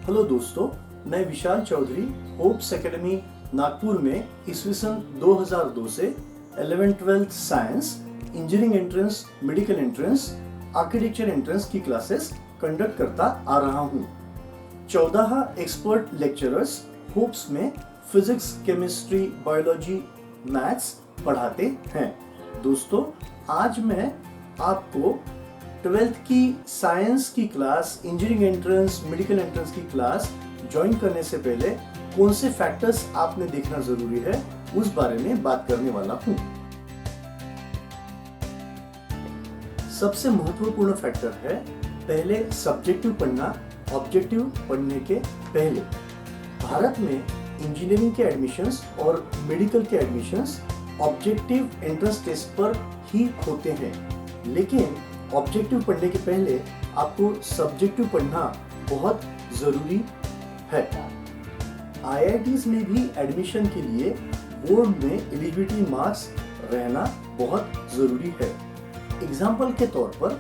Hello दोस्तों, मैं विशाल Chaudhary hopes academy Nagpur में ईस्वी सन 2002 से 11th-12th science, engineering entrance, medical entrance, architecture entrance की क्लासेस कंडक्ट करता आ रहा हूँ। 14 एक्सपर्ट लेक्चरर्स होप्स में फिजिक्स, केमिस्ट्री, बायोलॉजी, मैथ्स पढ़ाते हैं। दोस्तों, आज मैं आपको 12th की साइंस की class, engineering entrance, medical entrance की क्लास ज्वाइन करने से पहले कौन से फैक्टर्स आपने देखना जरूरी है उस बारे में बात करने वाला हूँ। सबसे महत्वपूर्ण फैक्टर है पहले सब्जेक्टिव पढ़ना, ऑब्जेक्टिव पढ़ने के पहले। भारत में इंजीनियरिंग के एडमिशंस और मेडिकल के एडमिशंस ऑब्जेक्टिव एंट्रेंस टेस्ट पर ही होते हैं, लेकिन ऑब्जेक्टिव पढ़ने के पहले आपको सब्जेक्टिव पढ़ना बहुत जरूरी है। आईआईटीज में भी एडमिशन के लिए बोर्ड में एलिजिबिलिटी मार्क्स रहना बहुत जरूरी है। एग्जाम्पल के तौर पर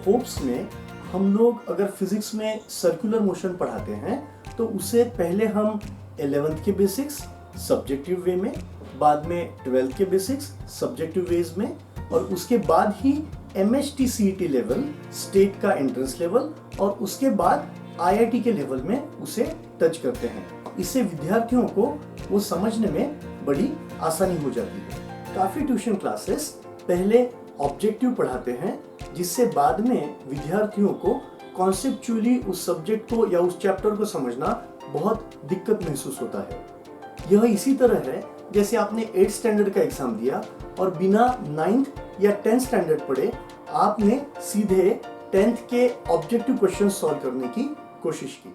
होप्स में हम लोग अगर फिजिक्स में सर्कुलर मोशन पढ़ाते हैं तो उससे पहले हम 11th के बेसिक्स सब्जेक्टिव वे में, बाद में 12th के बेसिक्स सब्जेक्टिव वेज में, और उसके बाद ही MHT CET लेवल, स्टेट का एंट्रेंस लेवल, और उसके बाद IIT के लेवल में उसे टच करते हैं। इससे विद्यार्थियों को वो समझने में बड़ी आसानी हो जाती है। काफी ट्यूशन क्लासेस पहले ऑब्जेक्टिव पढ़ाते हैं, जिससे बाद में विद्यार्थियों को कॉन्सेप्चुअली उस सब्जेक्ट को या उस चैप्टर को समझना बहुत दिक्कत महसूस होता है। यह इसी तरह है जैसे आपने 8th स्टैंडर्ड का एग्जाम दिया और बिना 9th या 10th स्टैंडर्ड पढ़े आपने सीधे 10th के ऑब्जेक्टिव क्वेश्चन सॉल्व करने की कोशिश की।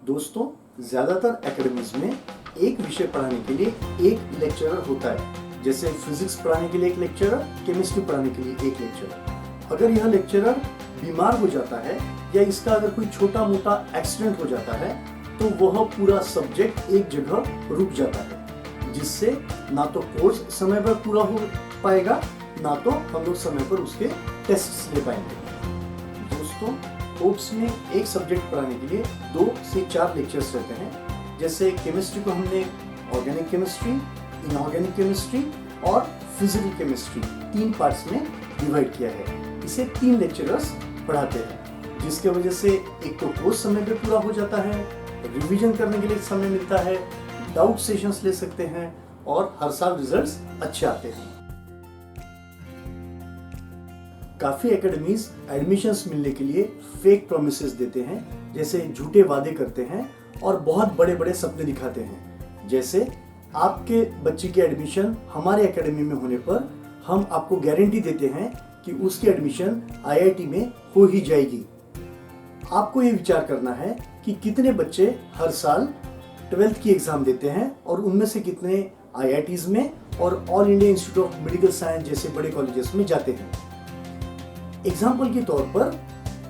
दोस्तों, ज्यादातर एकेडमीज में एक विषय पढ़ाने के लिए एक लेक्चरर होता है। जैसे फिजिक्स पढ़ाने के लिए एक लेक्चरर, केमिस्ट्री पढ़ाने के लिए एक लेक्चरर। अगर यह लेक्चरर बीमार हो जाता है या इसका अगर कोई छोटा मोटा एक्सीडेंट हो जाता है तो वह पूरा सब्जेक्ट एक जगह रुक जाता है, जिससे ना तो कोर्स समय पर पूरा हो पाएगा, ना तो हम लोग समय पर उसके टेस्ट्स ले पाएंगे। दोस्तों, होप्स में एक सब्जेक्ट पढ़ाने के लिए 2 से 4 लेक्चर्स रहते हैं। जैसे केमिस्ट्री को हमने ऑर्गेनिक केमिस्ट्री, इनऑर्गेनिक केमिस्ट्री और फिजिकल केमिस्ट्री 3 पार्ट्स में डिवाइड किया है। इसे 3 लेक्चरर्स पढ़ाते हैं, जिसके वजह से एक तो कोर्स समय पर पूरा हो जाता है, रिवीजन करने के लिए समय मिलता है, डाउट सेशंस ले सकते हैं और हर साल रिजल्ट्स अच्छे आते हैं। काफी एकेडमीज एडमिशंस मिलने के लिए फेक प्रोमिसेस देते हैं, जैसे झूठे वादे करते हैं और बहुत बड़े बड़े सपने दिखाते हैं। जैसे आपके बच्चे की एडमिशन हमारे एकेडमी में होने पर हम आपको गारंटी देते हैं कि उसकी एडमिशन IIT में हो ही जाएगी। आपको ये विचार करना है कि कितने बच्चे हर साल 12th की एग्जाम देते हैं और उनमें से कितने IITs में और all India institute of medical science जैसे बड़े कॉलेजेस में जाते हैं। एग्जाम्पल के तौर पर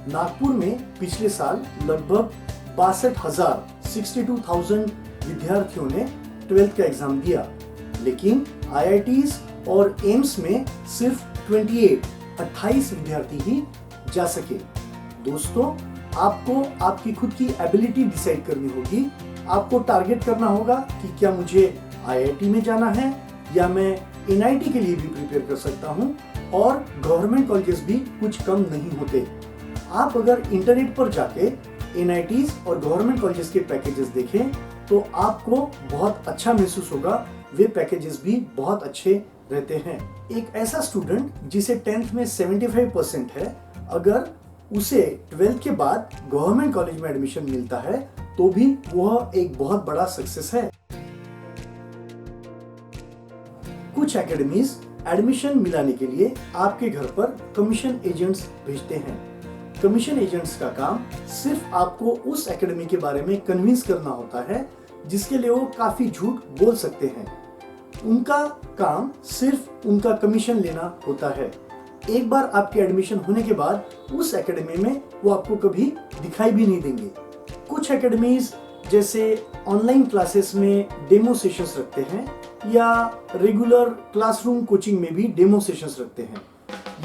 नागपुर में पिछले साल लगभग 62,000 विद्यार्थियों ने 12th का एग्जाम दिया, लेकिन IITs और एम्स में सिर्फ 28 विद्यार्थी ही जा सके। दोस्तों, आपको आपकी खुद की एबिलिटी डिसाइड करनी होगी। आपको टारगेट करना होगा कि क्या मुझे IIT में जाना है या मैं NIT के लिए भी प्रिपेयर कर सकता हूं, और गवर्नमेंट कॉलेजेस भी कुछ कम नहीं होते। आप अगर इंटरनेट पर जाके NITs और गवर्नमेंट कॉलेजेस के पैकेजेस देखें तो आपको बहुत अच्छा महसूस होगा। वे पैकेजेस भी बहुत अच्छे रहते हैं। एक ऐसा स्टूडेंट जिसे 10th में 75% है, अगर उसे 12th के बाद गवर्नमेंट कॉलेज में एडमिशन मिलता है तो भी वह एक बहुत बड़ा सक्सेस है। कुछ एकेडमीज एडमिशन मिलाने के लिए आपके घर पर कमीशन एजेंट्स भेजते हैं। कमीशन एजेंट्स का काम सिर्फ आपको उस एकेडमी के बारे में कन्विंस करना होता है जिसके लिए वो काफी झूठ बोल सकते हैं। उनका काम सिर्फ उनका कमीशन लेना होता है। एक बार आपके एडमिशन होने के बाद उस एकेडमी में वो आपको कभी दिखाई भी नहीं देंगे। कुछ एकेडमीज जैसे ऑनलाइन क्लासेस में डेमो सेशंस रखते हैं या रेगुलर क्लासरूम कोचिंग में भी डेमो सेशंस रखते हैं।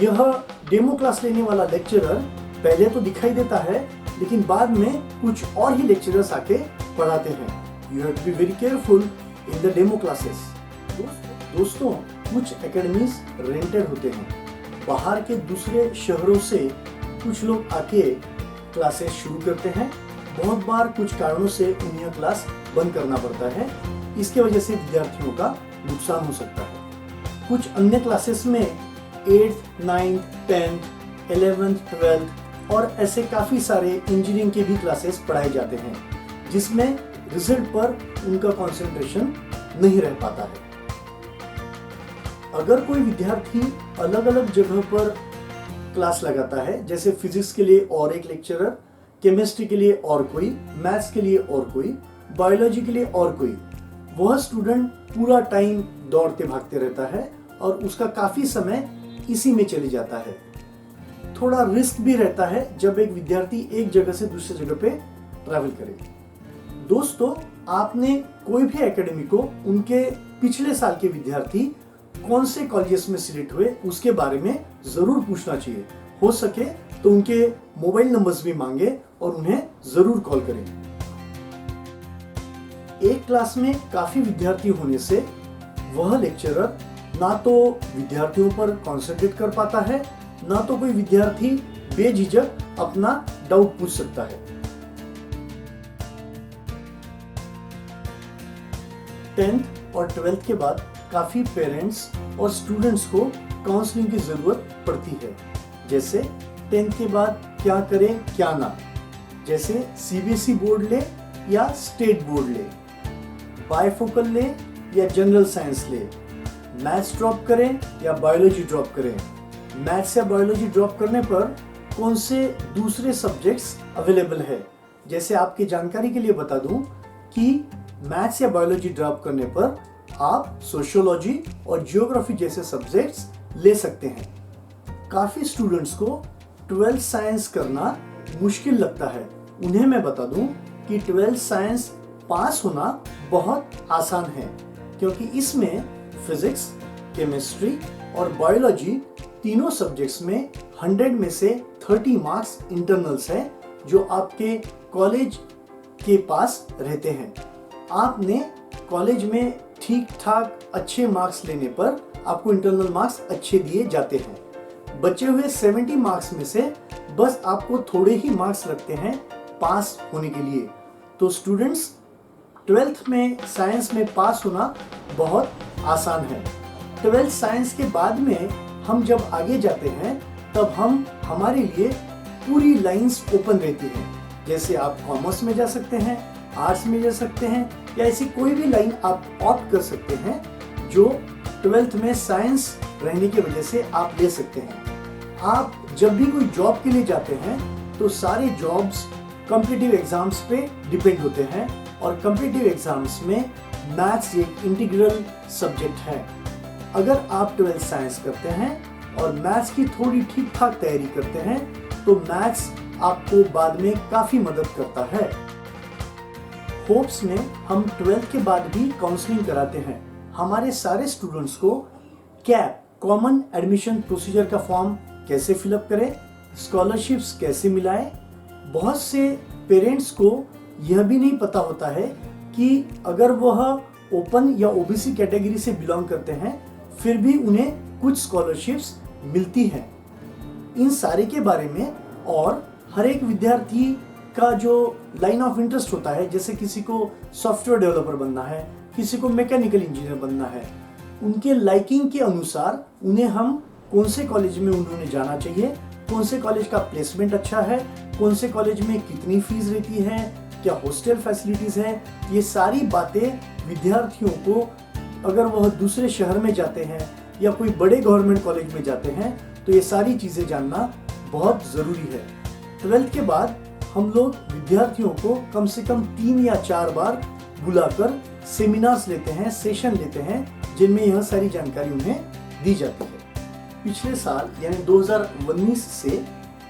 यह डेमो क्लास लेने वाला लेक्चरर पहले तो दिखाई देता है, लेकिन बाद में कुछ और ही लेक्चरर्स आके पढ़ाते हैं। You have to be very careful in the demo classes. दोस्तों, कुछ एकेडमीज रेंटेड होते हैं। बाहर के दूसरे शहरों से कुछ लोग आके क्लासेस शुरू करते हैं। बहुत बार कुछ कारणों से उन्हें क्लास बंद करना पड़ता है। इसके वजह से विद्यार्थियों का नुकसान हो सकता है। कुछ अन्य क्लासेस में 8th, 9th, 10th, 11th, 12th और ऐसे काफ़ी सारे इंजीनियरिंग के भी क्लासेस पढ़ाए जाते हैं, जिसमें रिजल्ट पर उनका कंसंट्रेशन नहीं रह पाता है। अगर कोई विद्यार्थी अलग अलग जगह पर क्लास लगाता है, जैसे फिजिक्स के लिए और एक लेक्चरर, केमिस्ट्री के लिए और कोई, मैथ्स के लिए और कोई, बायोलॉजी के लिए और कोई, वह स्टूडेंट पूरा टाइम दौड़ते भागते रहता है और उसका काफ़ी समय इसी में चले जाता है। थोड़ा रिस्क भी रहता है जब एक विद्यार्थी एक जगह से दूसरी जगह पे ट्रैवल करे। दोस्तों, आपने कोई भी एकेडमी को उनके पिछले साल के विद्यार्थी कौन से कॉलेजेस में सिलेक्ट हुए उसके बारे में जरूर पूछना चाहिए। हो सके तो उनके मोबाइल नंबर्स भी मांगे और उन्हें जरूर कॉल करें। एक क्लास में काफी विद्यार्थी होने से वह लेक्चरर ना तो विद्यार्थियों पर कंसंट्रेट कर पाता है, ना तो कोई विद्यार्थी बेझिझक अपना डाउट पूछ सकता है। 10th और 12th के बाद काफी पेरेंट्स और स्टूडेंट्स को काउंसलिंग की जरूरत पड़ती है। जैसे 10th के बाद क्या करें क्या ना, जैसे सीबीएसई बोर्ड ले या स्टेट बोर्ड ले, बायफोकल ले या जनरल साइंस ले, मैथ्स ड्रॉप करें या बायोलॉजी ड्रॉप करें, मैथ्स या बायोलॉजी ड्रॉप करने पर कौन से दूसरे सब्जेक्ट्स अवेलेबल है। जैसे आपकी जानकारी के लिए बता दूं कि मैथ्स या बायोलॉजी ड्रॉप करने पर आप सोशियोलॉजी और जियोग्राफी जैसे सब्जेक्ट्स ले सकते हैं। काफ़ी स्टूडेंट्स को 12th साइंस करना मुश्किल लगता है। उन्हें मैं बता दूं कि 12th साइंस पास होना बहुत आसान है, क्योंकि इसमें फिजिक्स, केमिस्ट्री और बायोलॉजी तीनों सब्जेक्ट्स में 100 में से 30 मार्क्स इंटरनल्स है जो आपके कॉलेज के पास रहते हैं। आपने कॉलेज में ठीक ठाक अच्छे मार्क्स लेने पर आपको इंटरनल मार्क्स अच्छे दिए जाते हैं। बचे हुए 70 मार्क्स में से बस आपको थोड़े ही मार्क्स लगते हैं पास होने के लिए। तो स्टूडेंट्स, 12th में साइंस में पास होना बहुत आसान है। 12th साइंस के बाद में हम जब आगे जाते हैं तब हमारे लिए पूरी लाइंस ओपन रहती हैं। जैसे आप कॉमर्स में जा सकते हैं, आर्ट्स में जा सकते हैं, या ऐसी कोई भी लाइन आप ऑप्ट कर सकते हैं जो 12th में साइंस रहने की वजह से आप ले सकते हैं। आप जब भी कोई जॉब के लिए जाते हैं तो सारे जॉब्स कॉम्पिटिटिव एग्जाम्स पे डिपेंड होते हैं, और कॉम्पिटिटिव एग्जाम्स में मैथ्स एक इंटीग्रल सब्जेक्ट है। अगर आप 12th साइंस करते हैं और मैथ्स की थोड़ी ठीक ठाक तैयारी करते हैं तो मैथ्स आपको बाद में काफ़ी मदद करता है। होप्स में हम 12th के बाद भी काउंसलिंग कराते हैं। हमारे सारे स्टूडेंट्स को कैप कॉमन एडमिशन प्रोसीजर का फॉर्म कैसे फिलअप करें, स्कॉलरशिप्स कैसे मिलाएं। बहुत से पेरेंट्स को यह भी नहीं पता होता है कि अगर वह ओपन या ओबीसी कैटेगरी से बिलोंग करते हैं फिर भी उन्हें कुछ स्कॉलरशिप्स मिलती हैं। इन सारे के बारे में और हर एक विद्यार्थी का जो लाइन ऑफ इंटरेस्ट होता है, जैसे किसी को सॉफ्टवेयर डेवलपर बनना है, किसी को मैकेनिकल इंजीनियर बनना है, उनके लाइकिंग के अनुसार उन्हें हम कौन से कॉलेज में उन्होंने जाना चाहिए, कौन से कॉलेज का प्लेसमेंट अच्छा है, कौन से कॉलेज में कितनी फीस रहती है, क्या हॉस्टल फैसिलिटीज़ हैं, ये सारी बातें विद्यार्थियों को अगर वह दूसरे शहर में जाते हैं या कोई बड़े गवर्नमेंट कॉलेज में जाते हैं तो ये सारी चीज़ें जानना बहुत ज़रूरी है। 12th के बाद हम लोग विद्यार्थियों को कम से कम 3 या 4 बार बुलाकर सेमिनार्स लेते हैं, सेशन लेते हैं, जिनमें यह सारी जानकारी उन्हें दी जाती है। पिछले साल यानी 2019 से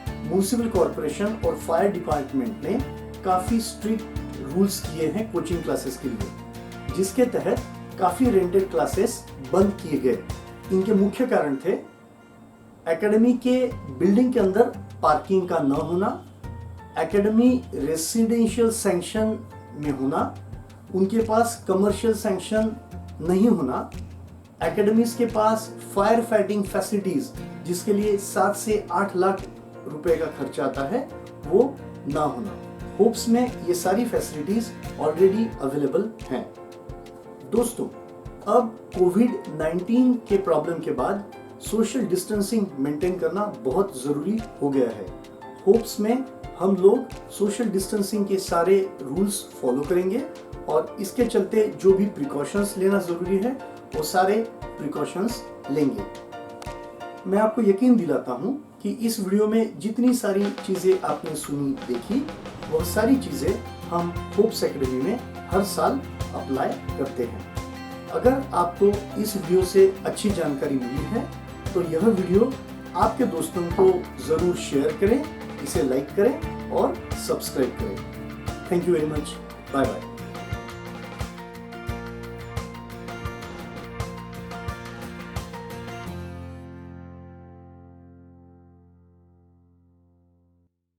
म्युनिसिपल कॉरपोरेशन और फायर डिपार्टमेंट ने काफ़ी स्ट्रिक्ट रूल्स किए हैं कोचिंग क्लासेस के लिए, जिसके तहत काफ़ी रेंटेड क्लासेस बंद किए गए। इनके मुख्य कारण थे एकेडमी के बिल्डिंग के अंदर पार्किंग का न होना, एकेडमी रेसिडेंशियल सैंक्शन में होना, उनके पास कमर्शियल सैंक्शन नहीं होना, एकेडमीज के पास फायर फाइटिंग फैसिलिटीज जिसके लिए 7 से 8 लाख रुपए का खर्चा आता है वो ना होना। होप्स में ये सारी फैसिलिटीज ऑलरेडी अवेलेबल हैं। दोस्तों, अब कोविड-19 के प्रॉब्लम के बाद सोशल डिस्टेंसिंग मेंटेन करना बहुत जरूरी हो गया है। होप्स में हम लोग सोशल डिस्टेंसिंग के सारे रूल्स फॉलो करेंगे और इसके चलते जो भी प्रिकॉशंस लेना जरूरी है वो सारे प्रिकॉशंस लेंगे। मैं आपको यकीन दिलाता हूँ कि इस वीडियो में जितनी सारी चीज़ें आपने सुनी देखी वह सारी चीज़ें हम होप्स एकेडमी में हर साल अप्लाई करते हैं। अगर आपको इस वीडियो से अच्छी जानकारी मिली है तो यह वीडियो आपके दोस्तों को ज़रूर शेयर करें, इसे लाइक करें और सब्सक्राइब करें। Thank you very much. Bye bye.